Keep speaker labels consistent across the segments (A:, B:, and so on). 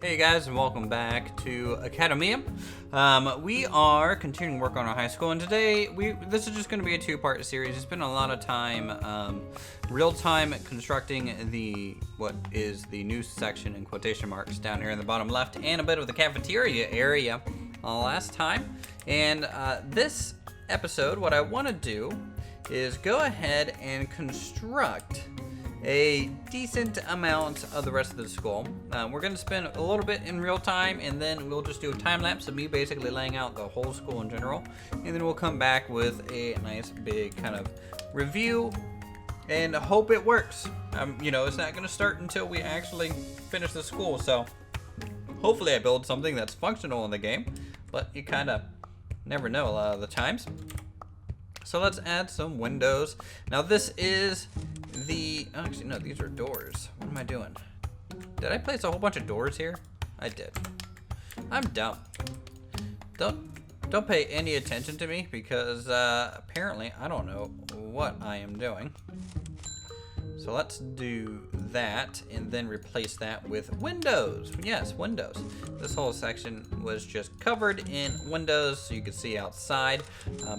A: Hey guys, and welcome back to Academia. We are continuing work on our high school, and today this is just going to be a two-part series. It's been a lot of time, real-time constructing what is the new section in quotation marks down here in the bottom left, and a bit of the cafeteria area last time. And this episode, what I want to do is go ahead and construct a decent amount of the rest of the school. We're going to spend a little bit in real time, and then we'll just do a time lapse of me basically laying out the whole school in general, and then we'll come back with a nice big kind of review and hope it works. It's not going to start until we actually finish the school, so hopefully I build something that's functional in the game, but you kind of never know a lot of the times. So let's add some windows. Now this is actually no, these are doors. What am I doing? Did I place a whole bunch of doors here? I did. I'm dumb. Don't pay any attention to me because apparently I don't know what I am doing. So let's do that and then replace that with windows. Yes, windows. This whole section was just covered in windows so you could see outside.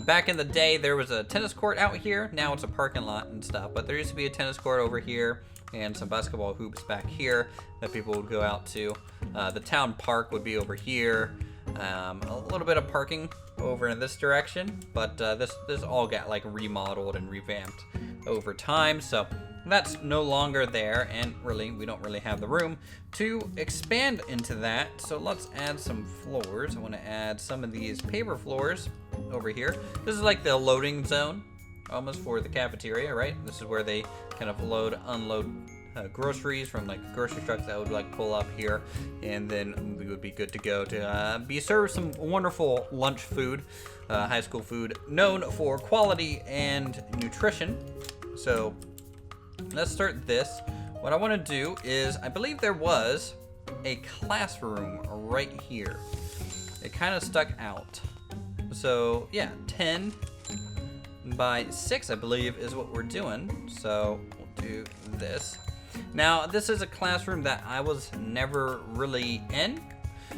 A: Back in the day, there was a tennis court out here. Now it's a parking lot and stuff, but there used to be a tennis court over here and some basketball hoops back here that people would go out to. The town park would be over here. A little bit of parking over in this direction, but this all got like remodeled and revamped over time, so that's no longer there, and really we don't really have the room to expand into that. So let's add some floors. I want to add some of these paper floors over here. This is like the loading zone almost for the cafeteria, right? This is where they kind of unload groceries from like grocery trucks that would like pull up here, and then we would be good to go to be served some wonderful lunch food, high school food known for quality and nutrition. So let's start this. What I want to do is, I believe there was a classroom right here. It kind of stuck out. So yeah, 10 by 6 I believe is what we're doing. So we'll do this. Now this is a classroom that I was never really in,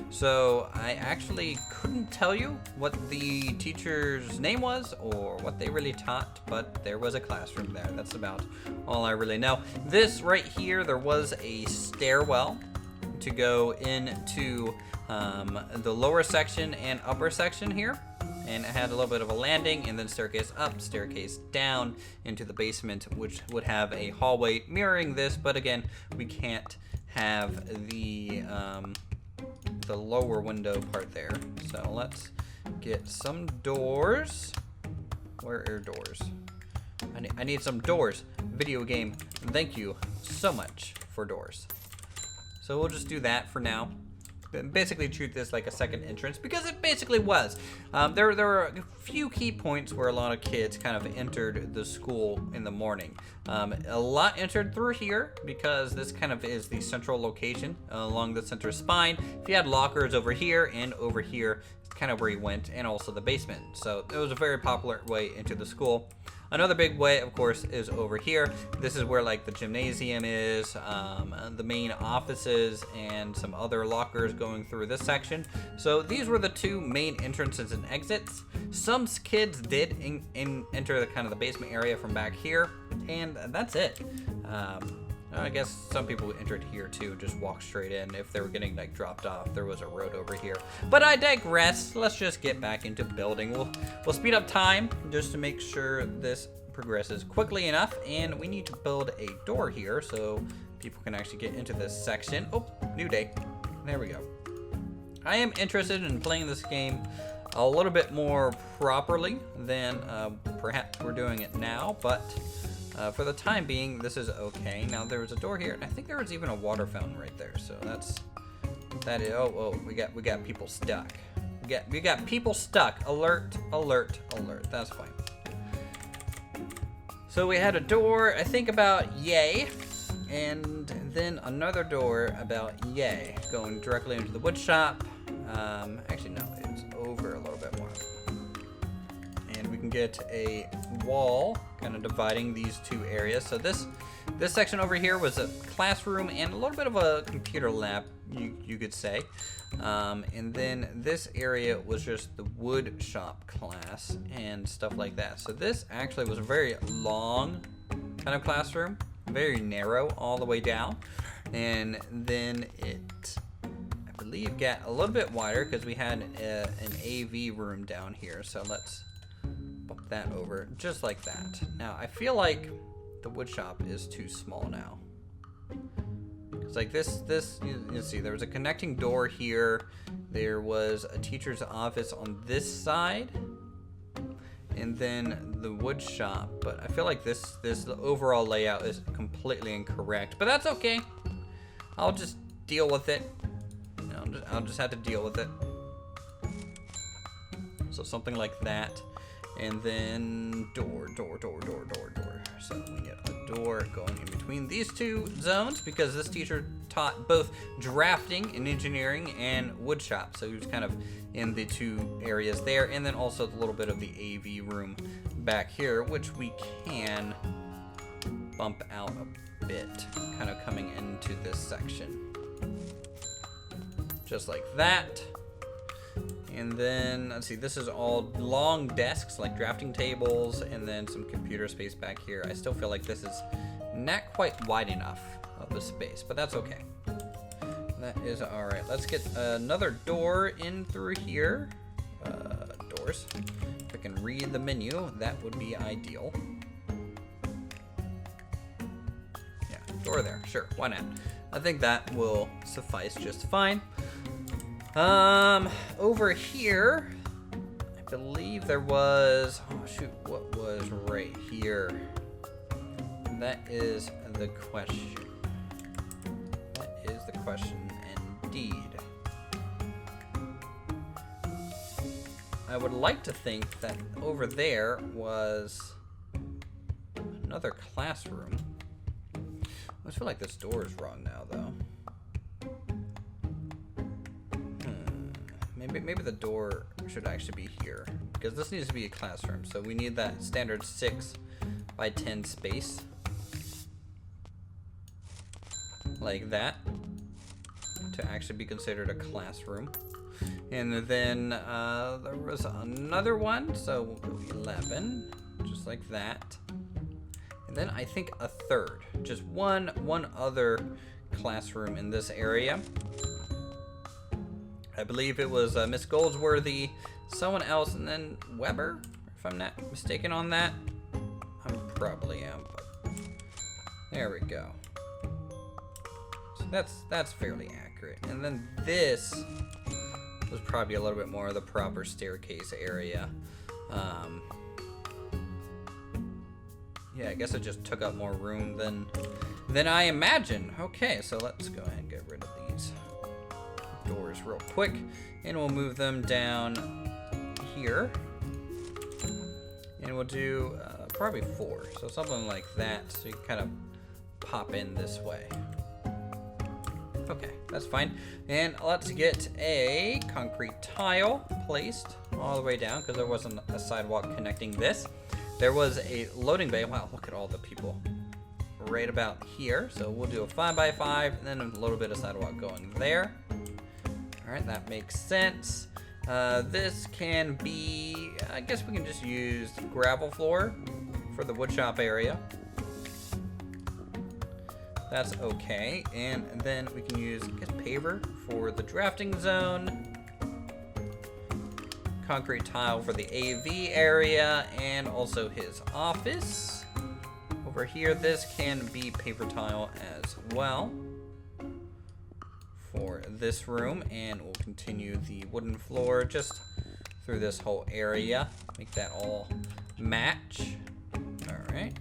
A: so I actually couldn't tell you what the teacher's name was or what they really taught, but there was a classroom there. That's about all I really know. This right here, there was a stairwell to go into the lower section and upper section here, and it had a little bit of a landing and then staircase up, staircase down into the basement, which would have a hallway mirroring this, but again, we can't have the lower window part there. So let's get some doors. Where are doors? I need some doors. Video game, thank you so much for doors. So we'll just do that for now. Basically treat this like a second entrance, because it basically was. There were a few key points where a lot of kids kind of entered the school in the morning. A lot entered through here because this kind of is the central location along the center spine. If you had lockers over here and over here, it's kind of where you went, and also the basement. So it was a very popular way into the school. Another big way, of course, is over here. This is where like the gymnasium is, the main offices, and some other lockers going through this section. So these were the two main entrances and exits. Some kids did enter the kind of the basement area from back here, and that's it. I guess some people entered here too, just walked straight in. If they were getting like dropped off, there was a road over here. But I digress. Let's just get back into building. We'll speed up time just to make sure this progresses quickly enough. And we need to build a door here so people can actually get into this section. Oh, new day. There we go. I am interested in playing this game a little bit more properly than perhaps we're doing it now, but for the time being, this is okay. Now there was a door here, and I think there was even a water fountain right there. So that is. Oh, we got people stuck. We got people stuck. Alert, alert, alert. That's fine. So we had a door, I think about yay, and then another door about yay, going directly into the wood shop. Actually no, it's over a little bit more. And we can get a wall kind of dividing these two areas. So this This section over here was a classroom and a little bit of a computer lab, you could say. And then this area was just the wood shop class and stuff like that. So this actually was a very long kind of classroom, very narrow all the way down. And then it, I believe, got a little bit wider because we had an AV room down here. So let's bump that over just like that. Now I feel like the wood shop is too small now. It's like this you see there was a connecting door here. There was a teacher's office on this side, and then the wood shop. But I feel like this overall layout is completely incorrect. But that's okay. I'll just deal with it. I'll just have to deal with it. So something like that. And then door. So we get a door going in between these two zones because this teacher taught both drafting and engineering and woodshop. So he was kind of in the two areas there. And then also a little bit of the AV room back here, which we can bump out a bit, kind of coming into this section. Just like that. And then, let's see, this is all long desks, like drafting tables, and then some computer space back here. I still feel like this is not quite wide enough of a space, but that's okay. That is all right. Let's get another door in through here. Doors. If I can read the menu, that would be ideal. Yeah, door there. Sure, why not? I think that will suffice just fine. Over here, I believe there was, oh shoot, what was right here? That is the question. That is the question indeed. I would like to think that over there was another classroom. I feel like this door is wrong now, though. Maybe the door should actually be here because this needs to be a classroom. So we need that standard 6x10 space, like that, to actually be considered a classroom. And then there was another one, so we'll go 11, just like that. And then I think a third, just one other classroom in this area. I believe it was Miss Goldsworthy, someone else, and then Weber, if I'm not mistaken on that. I probably am, but there we go. So that's fairly accurate. And then this was probably a little bit more of the proper staircase area. Yeah, I guess it just took up more room than I imagined. Okay, so let's go ahead and get rid of these doors real quick, and we'll move them down here, and we'll do probably 4, so something like that, so you kind of pop in this way. Okay, that's fine. And let's get a concrete tile placed all the way down because there wasn't a sidewalk connecting this. There was a loading bay. Wow, look at all the people right about here. So we'll do a 5x5 and then a little bit of sidewalk going there. All right, that makes sense. This can be, I guess we can just use gravel floor for the woodshop area. That's okay. And then we can use, I guess, paver for the drafting zone. Concrete tile for the AV area and also his office. Over here, this can be paper tile as well for this room, and we'll continue the wooden floor just through this whole area. Make that all match. All right.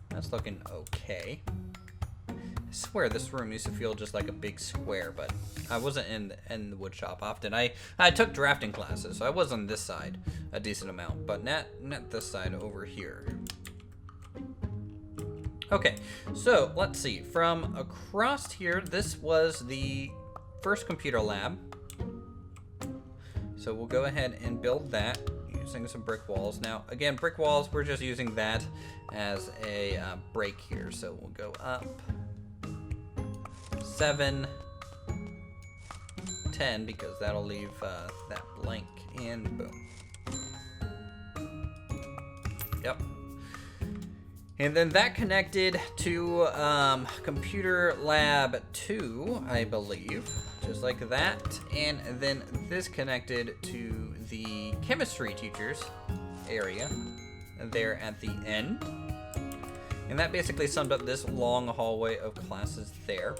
A: That's looking okay. I swear this room used to feel just like a big square, but I wasn't in the wood shop often. I took drafting classes, so I was on this side a decent amount, but not this side over here. Okay, so let's see. From across here, this was the first computer lab. So we'll go ahead and build that using some brick walls. Now, again, brick walls, we're just using that as a break here. So we'll go up 7, 10, because that'll leave that blank, and boom. Yep. And then that connected to computer lab 2, I believe, just like that. And then this connected to the chemistry teachers area there at the end. And that basically summed up this long hallway of classes there.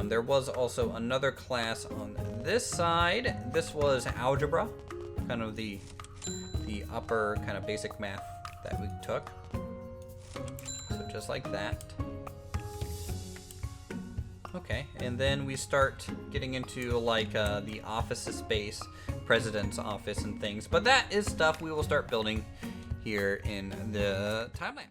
A: There was also another class on this side. This was algebra, kind of the upper kind of basic math that we took. So just like that. Okay, and then we start getting into like the office space, president's office and things. But that is stuff we will start building here in the time lapse.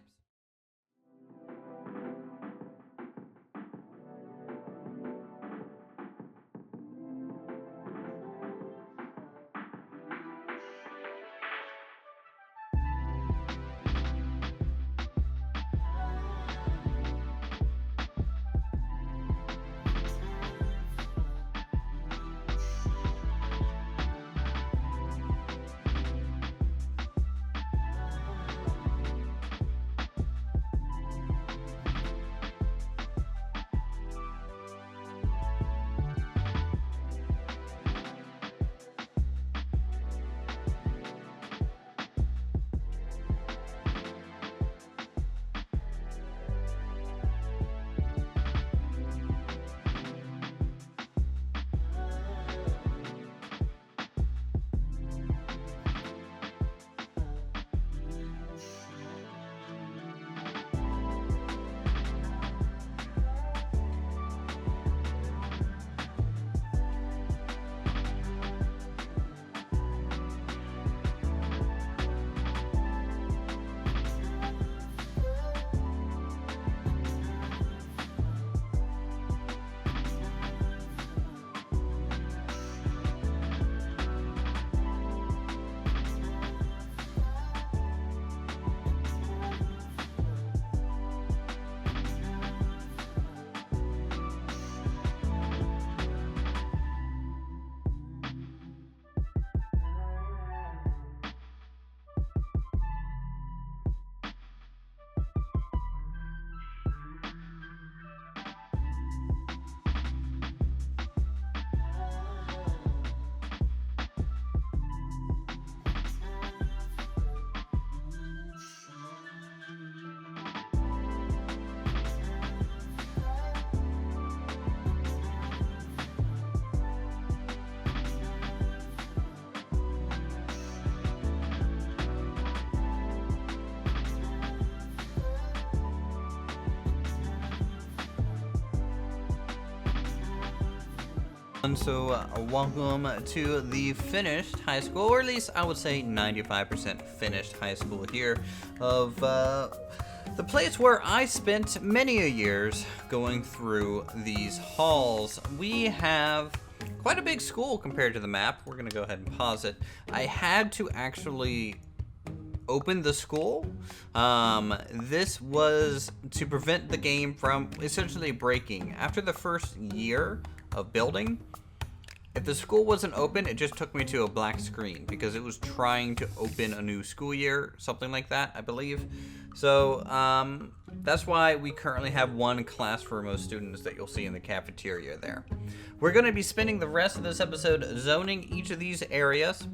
A: So welcome to the finished high school, or at least I would say 95% finished high school here of the place where I spent many a years going through these halls. We have quite a big school compared to the map. We're gonna go ahead and pause it. I had to actually open the school. This was to prevent the game from essentially breaking. After the first year of building, if the school wasn't open, it just took me to a black screen because it was trying to open a new school year, something like that, I believe. So that's why we currently have one class for most students that you'll see in the cafeteria there. We're going to be spending the rest of this episode zoning each of these areas,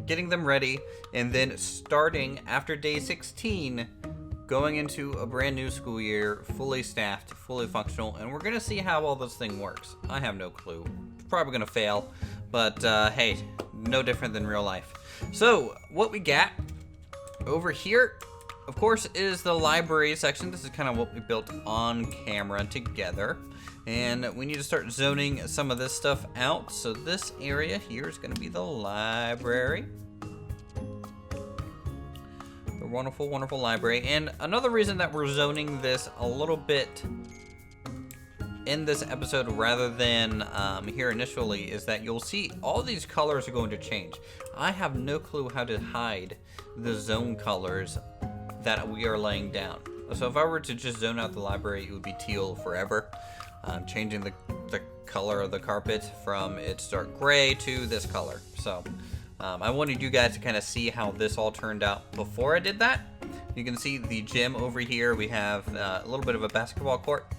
A: getting them ready, and then starting after day 16, going into a brand new school year, fully staffed, fully functional, and we're gonna see how all this thing works. I have no clue. It's probably gonna fail, but hey, no different than real life. So, what we got over here, of course, is the library section. This is kind of what we built on camera together. And we need to start zoning some of this stuff out. So this area here is gonna be the library. Wonderful, wonderful library. And another reason that we're zoning this a little bit in this episode rather than here initially is that you'll see all these colors are going to change. I have no clue how to hide the zone colors that we are laying down. So if I were to just zone out the library, it would be teal forever. Changing the color of the carpet from its dark gray to this color. So I wanted you guys to kind of see how this all turned out before I did that. You can see the gym over here. We have a little bit of a basketball court.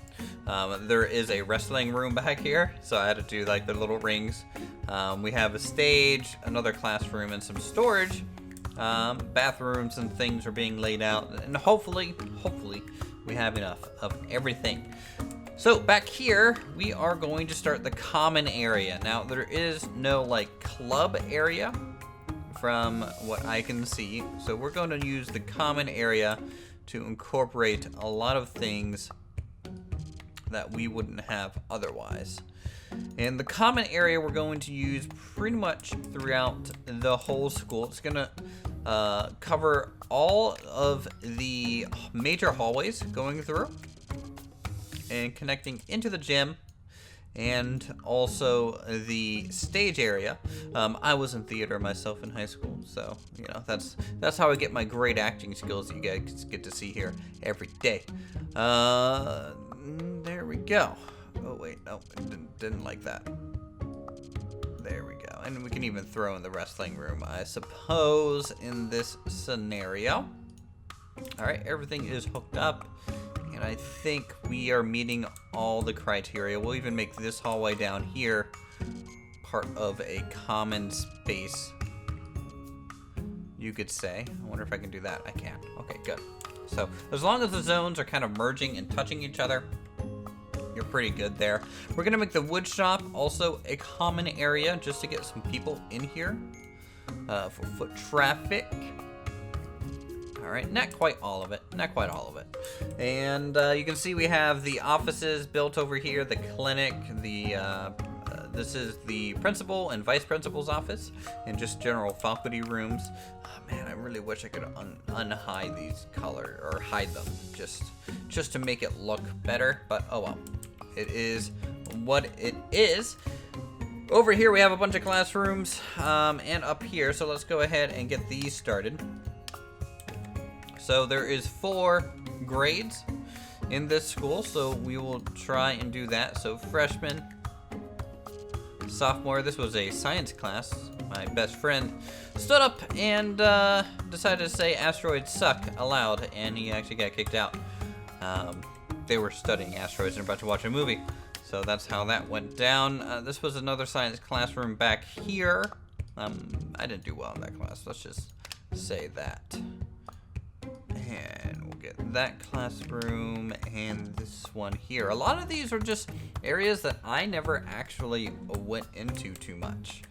A: There is a wrestling room back here, so I had to do like the little rings. We have a stage, another classroom, and some storage. Bathrooms and things are being laid out, and hopefully we have enough of everything. So back here, we are going to start the common area. Now, there is no like club area from what I can see. So we're going to use the common area to incorporate a lot of things that we wouldn't have otherwise. And the common area we're going to use pretty much throughout the whole school. It's gonna cover all of the major hallways going through and connecting into the gym, and also the stage area. I was in theater myself in high school, so you know that's how I get my great acting skills that you guys get to see here every day. There we go. Oh wait, no, didn't like that. There we go. And we can even throw in the wrestling room, I suppose, in this scenario. All right, everything is hooked up. And I think we are meeting all the criteria. We'll even make this hallway down here part of a common space, you could say. I wonder if I can do that. I can. Okay, good. So as long as the zones are kind of merging and touching each other, you're pretty good there. We're going to make the wood shop also a common area just to get some people in here for foot traffic. All right, not quite all of it. And you can see we have the offices built over here, the clinic, this is the principal and vice principal's office, and just general faculty rooms. Oh, man, I really wish I could unhide these colors, or hide them, just to make it look better, but oh well. It is what it is. Over here we have a bunch of classrooms, and up here, so let's go ahead and get these started. So there is 4 grades in this school, so we will try and do that. So freshman, sophomore, this was a science class. My best friend stood up and decided to say asteroids suck aloud, and he actually got kicked out. They were studying asteroids and about to watch a movie, so that's how that went down. This was another science classroom back here. I didn't do well in that class, let's just say that. And we'll get that classroom and this one here. A lot of these are just areas that I never actually went into too much.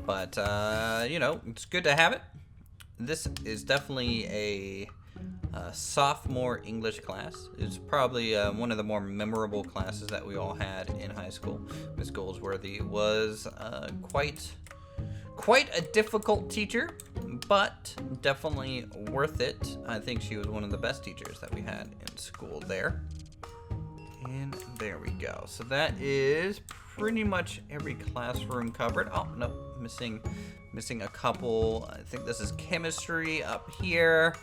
A: But you know, it's good to have it. This is definitely a sophomore English class. It's probably one of the more memorable classes that we all had in high school. Miss Goldsworthy was quite a difficult teacher, but definitely worth it. I think she was one of the best teachers that we had in school there. And there we go. So that is pretty much every classroom covered. Oh, no, missing a couple. I think this is chemistry up here.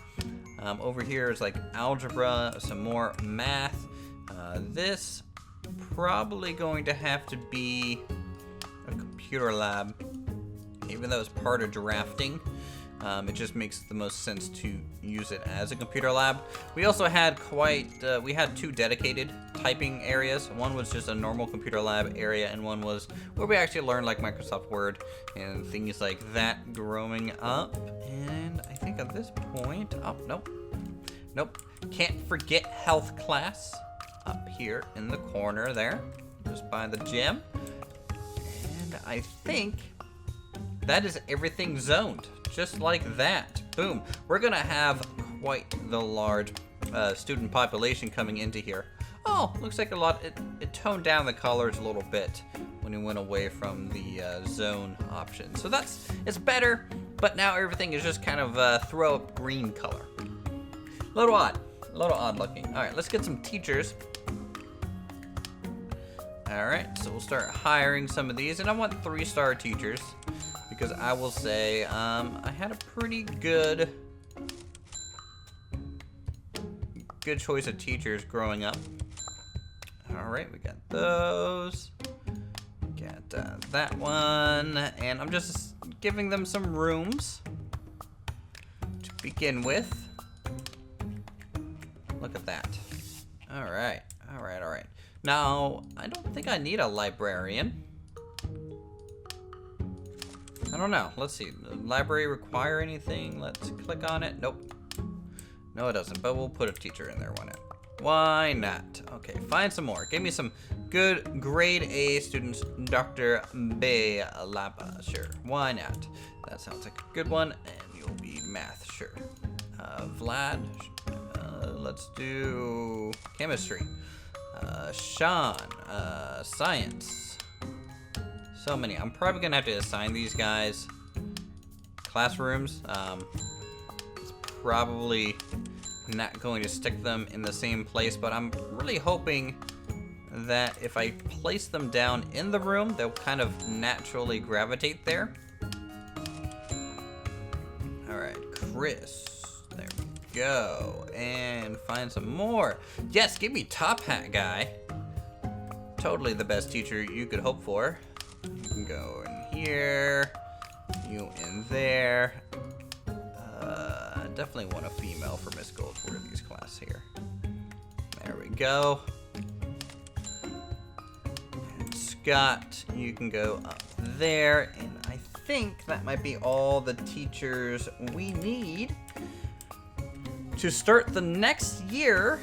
A: Over here is like algebra, some more math. This probably going to have to be a computer lab. Even though it's part of drafting, it just makes the most sense to use it as a computer lab. We also had we had 2 dedicated typing areas. One was just a normal computer lab area, and one was where we actually learned like Microsoft Word and things like that growing up. And I think at this point, oh, nope. Can't forget health class up here in the corner there, just by the gym. And I think that is everything zoned, just like that. Boom. We're gonna have quite the large student population coming into here. Oh, looks like it toned down the colors a little bit when it went away from the zone option. So it's better, but now everything is just kind of throw up green color. A little odd looking. All right, let's get some teachers. Alright, so we'll start hiring some of these, and I want 3-star teachers, because I will say, I had a pretty good choice of teachers growing up. Alright, we got those. Got that one, and I'm just giving them some rooms to begin with. Look at that. Alright, alright, alright. Now, I don't think I need a librarian. I don't know. Let's see. Does the library require anything? Let's click on it. Nope. No, it doesn't. But we'll put a teacher in there. Why not? Why not? Okay, find some more. Give me some good grade A students. Dr. B. Lapa. Sure. Why not? That sounds like a good one. And you'll be math. Sure. Vlad. Let's do chemistry. Sean, science. So many. I'm probably gonna have to assign these guys classrooms. It's probably not going to stick them in the same place, but I'm really hoping that if I place them down in the room, they'll kind of naturally gravitate there. All right, Chris. There we go. And find some more. Yes, give me top hat guy. Totally the best teacher you could hope for. You can go in here. You in there. Definitely want a female for Miss Goldworthy's class here. There we go. And Scott, you can go up there. And I think that might be all the teachers we need to start the next year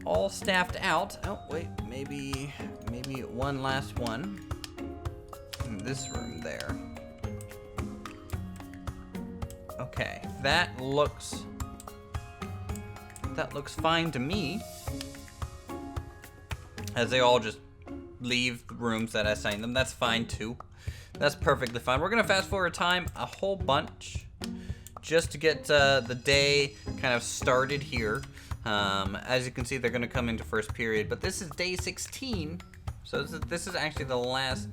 A: all staffed out. Oh, wait, maybe one last one in this room there. Okay, that looks fine to me. As they all just leave the rooms that I assigned them. That's fine too. That's perfectly fine. We're gonna fast forward time a whole bunch just to get the day kind of started here. As you can see, they're gonna come into first period, but this is day 16. So this is actually the last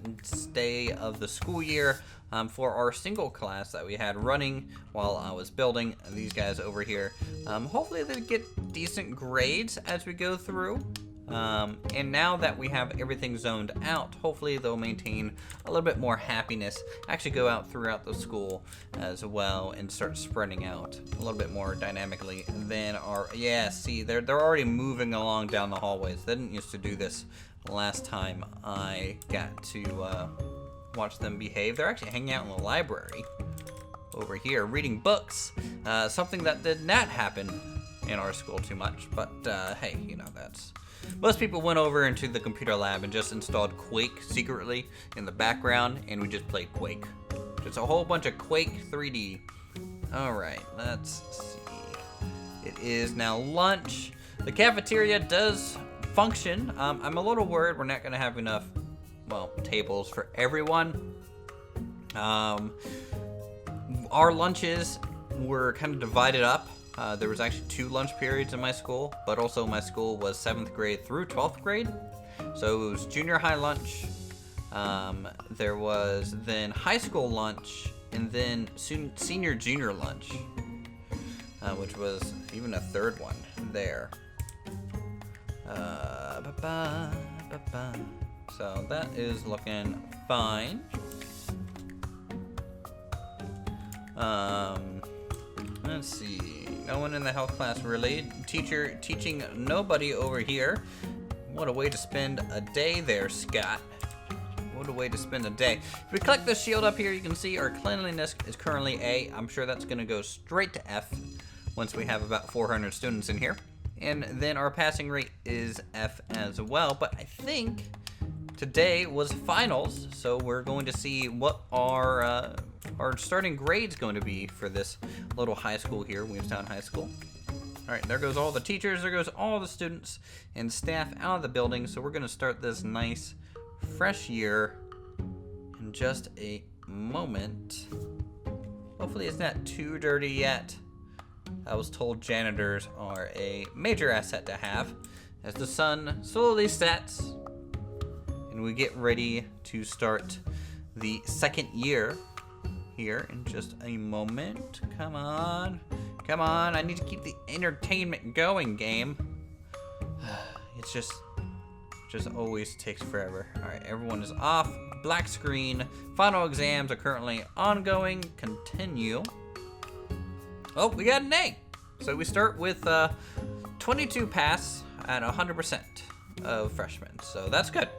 A: day of the school year for our single class that we had running while I was building these guys over here. Hopefully they get decent grades as we go through. And now that we have everything zoned out, hopefully they'll maintain a little bit more happiness, actually go out throughout the school as well and start spreading out a little bit more dynamically than our, yeah, see, they're already moving along down the hallways. They didn't used to do this last time I got to watch them behave. They're actually hanging out in the library over here, reading books, something that did not happen in our school too much, but hey, you know, that's... Most people went over into the computer lab and just installed Quake secretly in the background, and we just played Quake. Just a whole bunch of Quake 3D. Alright, let's see. It is now lunch. The cafeteria does function. I'm a little worried we're not going to have enough, well, tables for everyone. Our lunches were kind of divided up. There was actually 2 lunch periods in my school, but also my school was 7th grade through 12th grade. So it was junior high lunch, there was then high school lunch, and then senior junior lunch, which was even a 3rd one there. So that is looking fine. Let's see. No one in the health class really. Teacher teaching nobody over here. What a way to spend a day there, Scott. What a way to spend a day. If we click the shield up here, you can see our cleanliness is currently A. I'm sure that's going to go straight to F once we have about 400 students in here. And then our passing rate is F as well. But I think today was finals, so we're going to see what our starting grade's going to be for this little high school here, Williamstown High School. All right, there goes all the teachers, there goes all the students and staff out of the building. So we're going to start this nice fresh year in just a moment. Hopefully it's not too dirty yet. I was told janitors are a major asset to have as the sun slowly sets and we get ready to start the second year here in just a moment. Come on. Come on. I need to keep the entertainment going, game. It's just always takes forever. All right, everyone is off. Black screen. Final exams are currently ongoing. Continue. Oh, we got an A. So we start with 22 pass at 100% of freshmen. So that's good.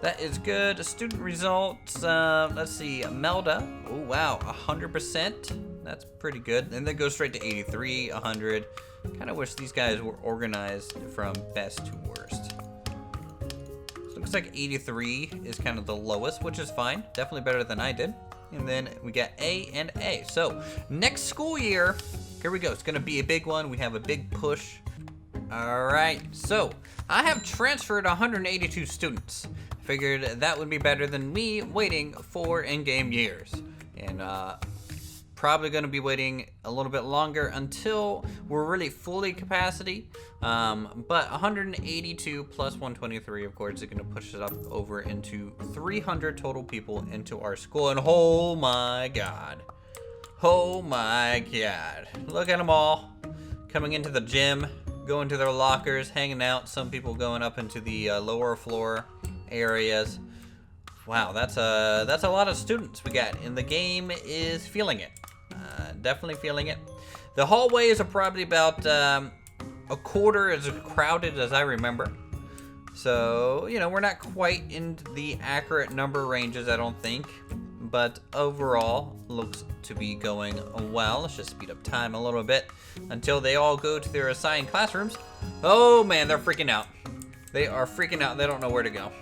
A: That is good. Student results. Let's see. Melda. Oh, wow. 100%. That's pretty good. And then goes straight to 83, 100. Kind of wish these guys were organized from best to worst. Looks like 83 is kind of the lowest, which is fine. Definitely better than I did. And then we got A and A. So next school year, here we go. It's going to be a big one. We have a big push. All right. So I have transferred 182 students. Figured that would be better than me waiting 4 in-game years. And probably going to be waiting a little bit longer until we're really fully capacity. But 182 plus 123, of course, is going to push it up over into 300 total people into our school. And oh my god. Oh my god. Look at them all coming into the gym, going to their lockers, hanging out. Some people going up into the lower floor areas. Wow, that's a lot of students we got. And the game is feeling it. Definitely feeling it. The hallways are probably about a quarter as crowded as I remember. So, you know, we're not quite in the accurate number ranges, I don't think. But overall, looks to be going well. Let's just speed up time a little bit until they all go to their assigned classrooms. Oh man, they're freaking out. They are freaking out. They don't know where to go.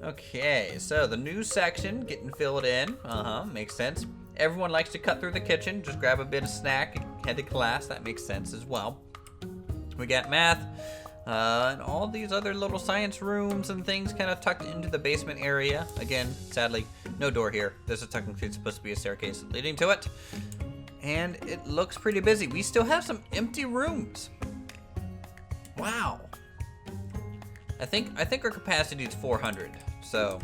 A: Okay, so the new section getting filled in. Makes sense. Everyone likes to cut through the kitchen. Just grab a bit of snack and head to class. That makes sense as well. We got math and all these other little science rooms and things kind of tucked into the basement area. Again, sadly, no door here. This is technically supposed to be a staircase leading to it. And it looks pretty busy. We still have some empty rooms. Wow. I think our capacity is 400. So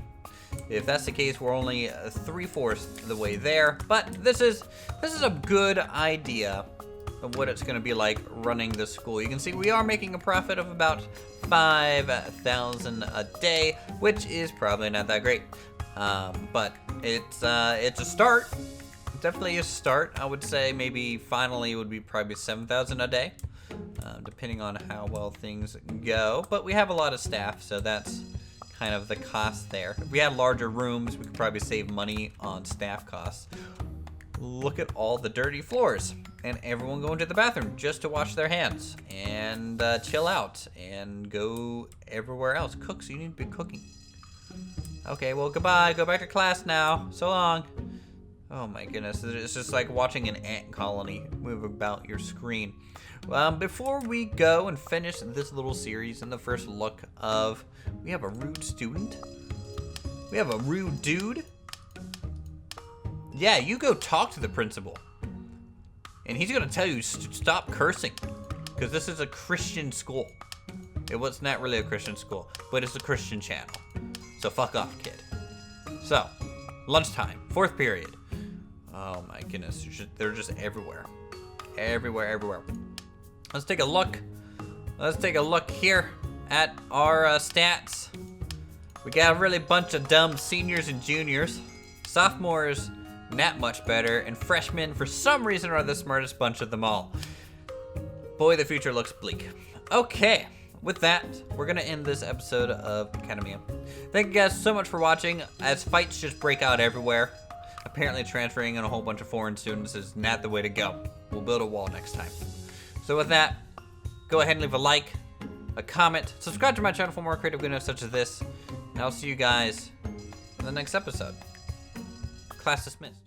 A: if that's the case, we're only 3/4 the way there. But this is a good idea of what it's going to be like running the school. You can see we are making a profit of about 5,000 a day, which is probably not that great. But it's a start. Definitely a start. I would say maybe finally it would be probably 7,000 a day, depending on how well things go. But we have a lot of staff, so that's kind of the cost there. If we had larger rooms, we could probably save money on staff costs. Look at all the dirty floors and everyone going to the bathroom just to wash their hands and chill out and go everywhere else. Cooks, you need to be cooking. Okay, well, goodbye. Go back to class now. So long. Oh my goodness, it's just like watching an ant colony move about your screen. Before we go and finish this little series and the first look of, we have a rude student. We have a rude dude. Yeah, you go talk to the principal. And he's gonna tell you stop cursing, because this is a Christian school. It was not really a Christian school, but it's a Christian channel. So fuck off, kid. So, lunchtime, 4th period. Oh my goodness, they're just everywhere. Everywhere. Let's take a look. Let's take a look here at our stats. We got a really bunch of dumb seniors and juniors. Sophomores, not much better. And freshmen, for some reason, are the smartest bunch of them all. Boy, the future looks bleak. Okay, with that, we're going to end this episode of Academia. Thank you guys so much for watching, as fights just break out everywhere. Apparently transferring in a whole bunch of foreign students is not the way to go. We'll build a wall next time. So with that, go ahead and leave a like, a comment, subscribe to my channel for more creative videos such as this, and I'll see you guys in the next episode. Class dismissed.